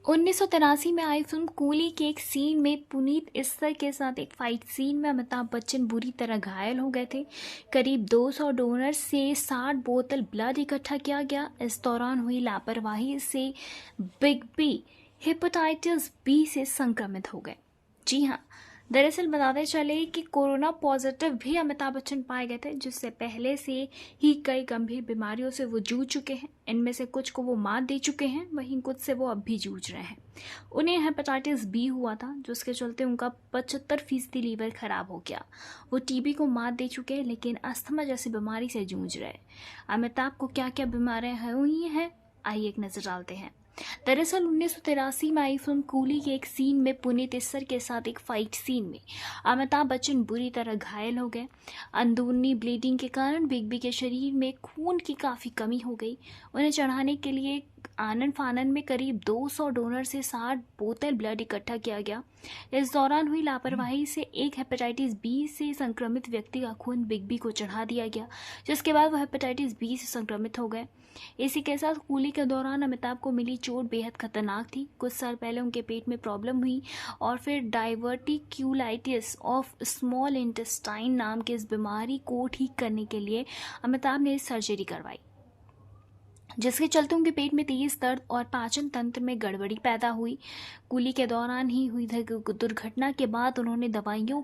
1983 में आई film coolie के एक सीन में पुनीत इस्सर के साथ एक फाइट सीन में अमिताभ बच्चन बुरी तरह घायल हो गए थे। करीब 200 डोनर से 60 बोतल ब्लड इकट्ठा किया गया। इस दौरान हुई लापरवाही से बिग बी हेपेटाइटिस बी से संक्रमित हो गए। जी हाँ, दरअसल बताते चले कि कोरोना पॉजिटिव भी अमिताभ बच्चन पाए गए थे, जिससे पहले से ही कई गंभीर बीमारियों से वो जूझ चुके हैं। इनमें से कुछ को वो मात दे चुके हैं, वहीं कुछ से वो अब भी जूझ रहे हैं। उन्हें हेपेटाइटिस बी हुआ था, जिसके चलते उनका 75% लीवर खराब हो गया। वो टीबी को मात दे चुके हैं, लेकिन अस्थमा जैसी बीमारी से जूझ रहे हैं। अमिताभ को क्या क्या बीमारियां हुई हैं, आइए एक नजर डालते हैं। दरअसल 1983 में आई फिल्म कूली के एक सीन में पुनीत इस्सर के साथ एक फाइट सीन में अमिताभ बच्चन बुरी तरह घायल हो गए। अंदरूनी ब्लीडिंग के कारण बिग बी के शरीर में खून की काफ़ी कमी हो गई। उन्हें चढ़ाने के लिए आनन फानन में करीब 200 डोनर से 60 बोतल ब्लड इकट्ठा किया गया। इस दौरान हुई लापरवाही से एक हेपेटाइटिस बी से संक्रमित व्यक्ति का खून बिग बी को चढ़ा दिया गया, जिसके बाद वह हेपेटाइटिस बी से संक्रमित हो गए। इसी के साथ कूली के दौरान अमिताभ को मिली चोट बेहद खतरनाक थी। कुछ साल पहले उनके पेट में प्रॉब्लम हुई और फिर डाइवर्टिक्यूलाइटिस ऑफ स्मॉल इंटेस्टाइन नाम की इस बीमारी को ठीक करने के लिए अमिताभ ने सर्जरी करवाई, जिसके चलते उनके पेट में तेज दर्द और पाचन तंत्र में गड़बड़ी पैदा हुई। कूली के दौरान ही हुई दुर्घटना के बाद उन्होंने दवाइयों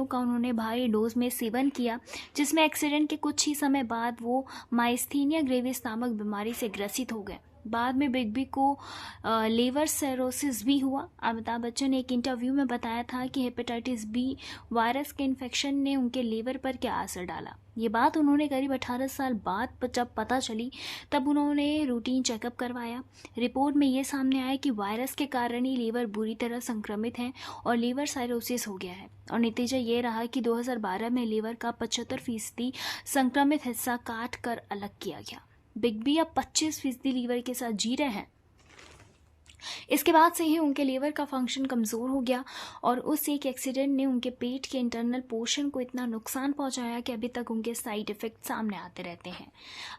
का उन्होंने भारी डोज में सेवन किया, जिसमें एक्सीडेंट के कुछ ही समय बाद वो माइस्थीनिया ग्रेविस नामक बीमारी से ग्रसित हो गए। बाद में बिग बी को लीवर सिरोसिस भी हुआ। अमिताभ बच्चन ने एक इंटरव्यू में बताया था कि हेपेटाइटिस बी वायरस के इन्फेक्शन ने उनके लीवर पर क्या असर डाला। ये बात उन्होंने करीब 18 साल बाद जब पता चली, तब उन्होंने रूटीन चेकअप करवाया। रिपोर्ट में ये सामने आया कि वायरस के कारण ही लीवर बुरी तरह संक्रमित है और लीवर साइरोसिस हो गया है। और नतीजा ये रहा कि 2012 में लीवर का 75% संक्रमित हिस्सा काट कर अलग किया गया। बिग बी अब 25% लीवर के साथ जी रहे हैं। इसके बाद से ही उनके लीवर का फंक्शन कमज़ोर हो गया और उस एक एक्सीडेंट ने उनके पेट के इंटरनल पोर्शन को इतना नुकसान पहुंचाया कि अभी तक उनके साइड इफ़ेक्ट सामने आते रहते हैं।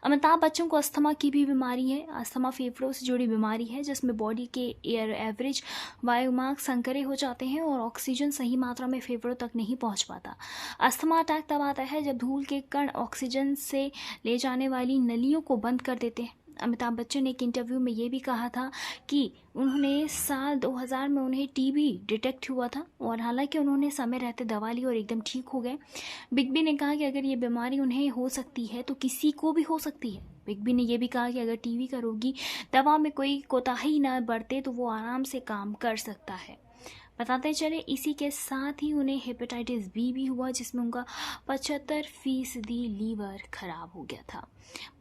अमिताभ बच्चन को अस्थमा की भी बीमारी है। अस्थमा फेफड़ों से जुड़ी बीमारी है, जिसमें बॉडी के एयर एवरेज वायुमार्ग संकरे हो जाते हैं और ऑक्सीजन सही मात्रा में फेफड़ों तक नहीं पहुँच पाता। अस्थमा अटैक तब आता है जब धूल के कण ऑक्सीजन से ले जाने वाली नलियों को बंद कर देते हैं। अमिताभ बच्चन ने एक इंटरव्यू में ये भी कहा था कि उन्होंने साल 2000 में उन्हें टीबी डिटेक्ट हुआ था और हालांकि उन्होंने समय रहते दवा ली और एकदम ठीक हो गए। बिग बी ने कहा कि अगर ये बीमारी उन्हें हो सकती है तो किसी को भी हो सकती है। बिग बी ने यह भी कहा कि अगर टीबी का रोगी दवा में कोई कोताही न बरते तो वो आराम से काम कर सकता है। बताते चले इसी के साथ ही उन्हें हेपेटाइटिस बी भी हुआ, जिसमें उनका 75% लीवर खराब हो गया था।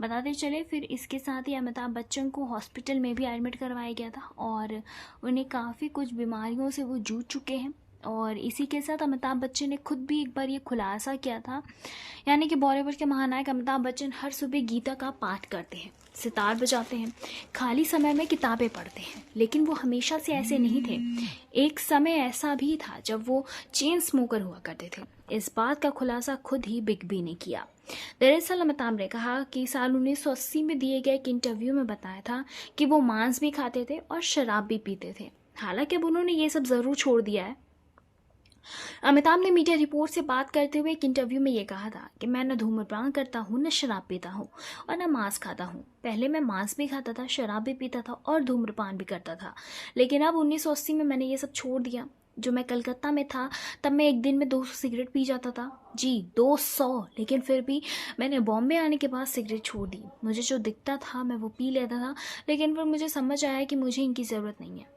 बताते चले फिर इसके साथ ही अमिताभ बच्चन को हॉस्पिटल में भी एडमिट करवाया गया था और उन्हें काफ़ी कुछ बीमारियों से वो जूझ चुके हैं। और इसी के साथ अमिताभ बच्चन ने खुद भी एक बार ये खुलासा किया था, यानी कि बॉलीवुड के महानायक अमिताभ बच्चन हर सुबह गीता का पाठ करते हैं, सितार बजाते हैं, खाली समय में किताबें पढ़ते हैं, लेकिन वो हमेशा से ऐसे नहीं थे। एक समय ऐसा भी था जब वो चेन स्मोकर हुआ करते थे। इस बात का खुलासा खुद ही बिग बी ने किया। दरअसल अमिताभ ने कहा कि साल 1980 में दिए गए एक इंटरव्यू में बताया था कि वो मांस भी खाते थे और शराब भी पीते थे। हालांकि अब उन्होंने ये सब ज़रूर छोड़ दिया है। अमिताभ ने मीडिया रिपोर्ट से बात करते हुए एक इंटरव्यू में ये कहा था कि मैं न धूम्रपान करता हूँ, न शराब पीता हूँ और न मांस खाता हूँ। पहले मैं मांस भी खाता था, शराब भी पीता था और धूम्रपान भी करता था, लेकिन अब 1980 में मैंने ये सब छोड़ दिया। जो मैं कलकत्ता में था तब मैं एक दिन में 200 सिगरेट पी जाता था। जी 200, लेकिन फिर भी मैंने बॉम्बे आने के बाद सिगरेट छोड़ दी। मुझे जो दिखता था मैं वो पी लेता था, लेकिन फिर मुझे समझ आया कि मुझे इनकी ज़रूरत नहीं है।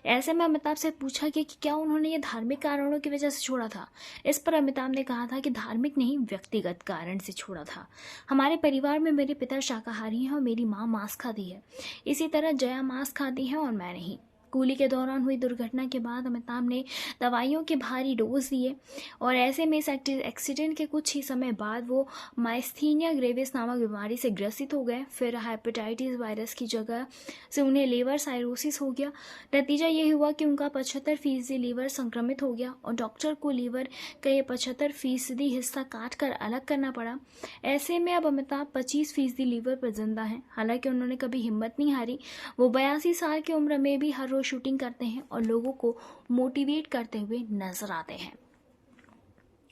ऐसे में अमिताभ से पूछा गया कि क्या उन्होंने ये धार्मिक कारणों की वजह से छोड़ा था। इस पर अमिताभ ने कहा था कि धार्मिक नहीं, व्यक्तिगत कारण से छोड़ा था। हमारे परिवार में मेरे पिता शाकाहारी हैं और मेरी माँ मांस खाती है। इसी तरह जया मांस खाती है और मैं नहीं। कूली के दौरान हुई दुर्घटना के बाद अमिताभ ने दवाइयों के भारी डोज दिए और ऐसे में इस एक्सीडेंट के कुछ ही समय बाद वो माइस्थीनिया ग्रेविस नामक बीमारी से ग्रसित हो गए। फिर हेपेटाइटिस वायरस की जगह से उन्हें लीवर साइरोसिस हो गया। नतीजा ये हुआ कि उनका 75% लीवर संक्रमित हो गया और डॉक्टर को लीवर का ये 75% हिस्सा काट कर अलग करना पड़ा। ऐसे में अब अमिताभ 25% लीवर पर जिंदा हैं। हालांकि उन्होंने कभी हिम्मत नहीं हारी। वो 82 साल की उम्र में भी हर रोज शूटिंग करते हैं और लोगों को मोटिवेट करते हुए नजर आते हैं।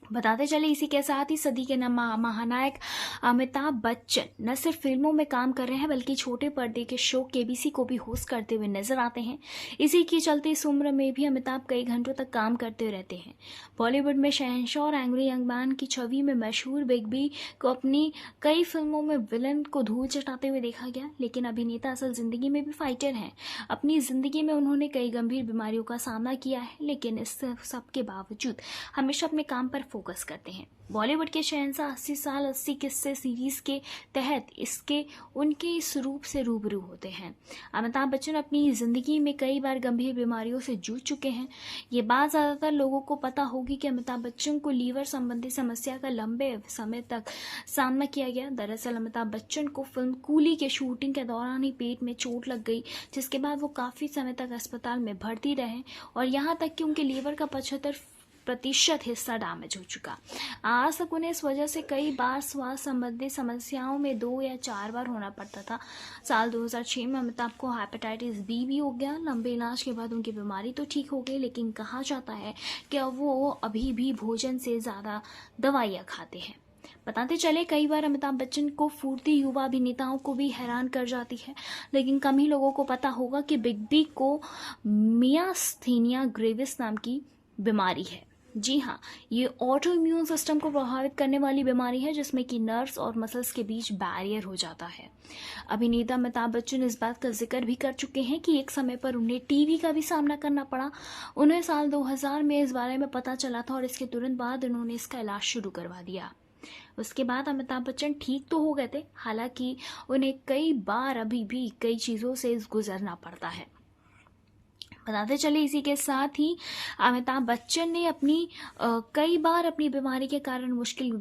बताते चले इसी के साथ ही सदी के महानायक अमिताभ बच्चन न सिर्फ फिल्मों में काम कर रहे हैं बल्कि छोटे पर्दे के शो केबीसी को भी होस्ट करते हुए नजर आते हैं। इसी के चलते इस उम्र में भी अमिताभ कई घंटों तक काम करते रहते हैं। बॉलीवुड में शहंशाह और एंग्री यंग मैन की छवि में मशहूर बिग बी को अपनी कई फिल्मों में विलन को धूल चटाते हुए देखा गया, लेकिन अभिनेता असल जिंदगी में भी फाइटर हैं। अपनी जिंदगी में उन्होंने कई गंभीर बीमारियों का सामना किया है, लेकिन इस सब के बावजूद हमेशा अपने काम पर फोकस करते हैं। बॉलीवुड के शहंशाह 80 साल 80 किस्से सीरीज के तहत उनके इस रूप से रूबरू होते हैं। अमिताभ बच्चन अपनी जिंदगी में कई बार गंभीर बीमारियों से जूझ चुके हैं। ये बात ज्यादातर लोगों को पता होगी कि अमिताभ बच्चन को लीवर संबंधी समस्या का लंबे समय तक सामना किया गया। दरअसल अमिताभ बच्चन को फिल्म कूली के शूटिंग के दौरान ही पेट में चोट लग गई, जिसके बाद वो काफी समय तक अस्पताल में भर्ती रहे और यहाँ तक कि उनके लीवर का 75% हिस्सा डैमेज हो चुका। आज तक उन्हें इस वजह से कई बार स्वास्थ्य संबंधी समस्याओं में 2 या 4 बार होना पड़ता था। साल 2006 में अमिताभ को हेपेटाइटिस बी भी हो गया। लंबे इलाज के बाद उनकी बीमारी तो ठीक हो गई, लेकिन कहा जाता है कि वो अभी भी भोजन से ज़्यादा दवाइयाँ खाते हैं। बताते चले कई बार अमिताभ बच्चन को फूर्ती युवा अभिनेताओं को भी हैरान कर जाती है, लेकिन कम ही लोगों को पता होगा कि बिग बी को माइस्थीनिया ग्रेविस नाम की बीमारी है। जी हाँ, ये ऑटो इम्यून सिस्टम को प्रभावित करने वाली बीमारी है, जिसमें कि नर्व्स और मसल्स के बीच बैरियर हो जाता है। अभिनेता अमिताभ बच्चन इस बात का जिक्र भी कर चुके हैं कि एक समय पर उन्हें टीबी का भी सामना करना पड़ा। उन्हें साल 2000 में इस बारे में पता चला था और इसके तुरंत बाद उन्होंने इसका इलाज शुरू करवा दिया। उसके बाद अमिताभ बच्चन ठीक तो हो गए थे, हालांकि उन्हें कई बार अभी भी कई चीज़ों से गुजरना पड़ता है। बताते चले इसी के साथ ही अमिताभ बच्चन ने कई बार अपनी बीमारी के कारण मुश्किल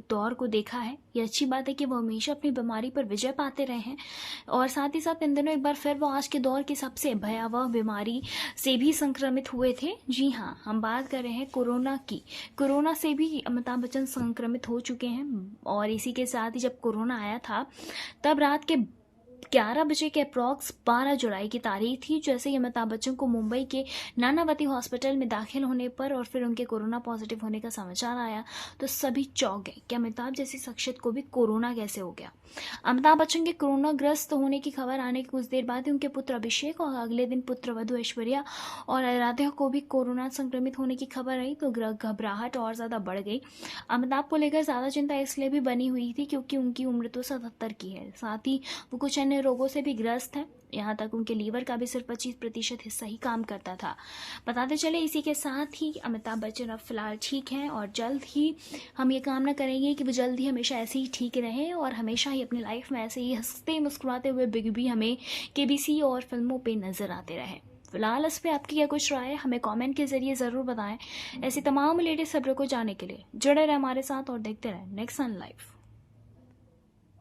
दौर को देखा है। ये अच्छी बात है कि वो हमेशा अपनी बीमारी पर विजय पाते रहे हैं और साथ ही साथ इन दिनों एक बार फिर वो आज के दौर की सबसे भयावह बीमारी से भी संक्रमित हुए थे। जी हाँ, हम बात कर रहे हैं कोरोना की। कोरोना से भी अमिताभ बच्चन संक्रमित हो चुके हैं और इसी के साथ ही जब कोरोना आया था तब रात के 11 बजे के अप्रॉक्स 12 जुलाई की तारीख थी, जैसे ही अमिताभ बच्चन को मुंबई के नानावती हॉस्पिटल में दाखिल होने पर और फिर उनके कोरोना पॉजिटिव होने का समाचार आया तो सभी चौंक गए कि अमिताभ जैसी शख्सियत को भी कोरोना कैसे हो गया। अमिताभ बच्चन के कोरोना ग्रस्त होने की खबर आने के कुछ देर बाद ही उनके पुत्र अभिषेक और अगले दिन पुत्र वधू ऐश्वर्या और आराध्या को भी कोरोना संक्रमित होने की खबर आई तो घबराहट और ज़्यादा बढ़ गई। अमिताभ को लेकर ज़्यादा चिंता इसलिए भी बनी हुई थी क्योंकि उनकी उम्र तो 77 की है, साथ ही वो कुछ अन्य रोगों से भी ग्रस्त हैं। यहाँ तक उनके लीवर का भी सिर्फ 25% हिस्सा ही काम करता था। बताते चले इसी के साथ ही अमिताभ बच्चन अब फिलहाल ठीक हैं और जल्द ही हम ये कामना करेंगे कि वो जल्द ही हमेशा ऐसे ही ठीक रहें और हमेशा ही अपनी लाइफ में ऐसे ही हंसते मुस्कुराते हुए बिग बी हमें केबीसी और फिल्मों पे नजर आते रहें। फिलहाल इस पर आपकी क्या कुछ राय है, हमें कमेंट के जरिए ज़रूर बताएं। ऐसी तमाम लेटेस्ट खबरों को जानने के लिए जुड़े रहे हमारे साथ और देखते रहें नेक्स्ट सन लाइफ।